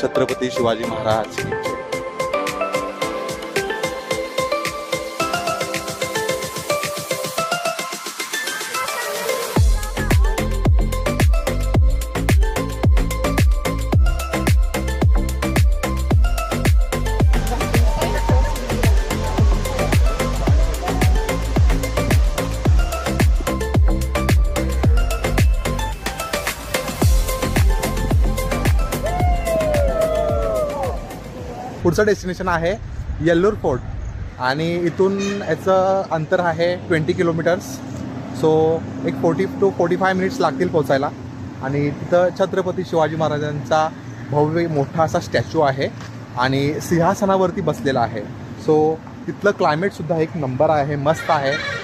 छत्रपती शिवाजी महाराज की जय। पुढचं डेस्टिनेशन आहे येल्लोर फोर्ट आणि इथून याचं अंतर आहे 20 किलोमीटर्स. सो एक 40 to 45 मिनिट्स लागतील पोचायला. आणि तिथं छत्रपती शिवाजी महाराजांचा भव्य मोठा असा स्टॅच्यू आहे आणि सिंहासनावरती बसलेला आहे. सो तिथलं क्लायमेटसुद्धा एक नंबर आहे, मस्त आहे.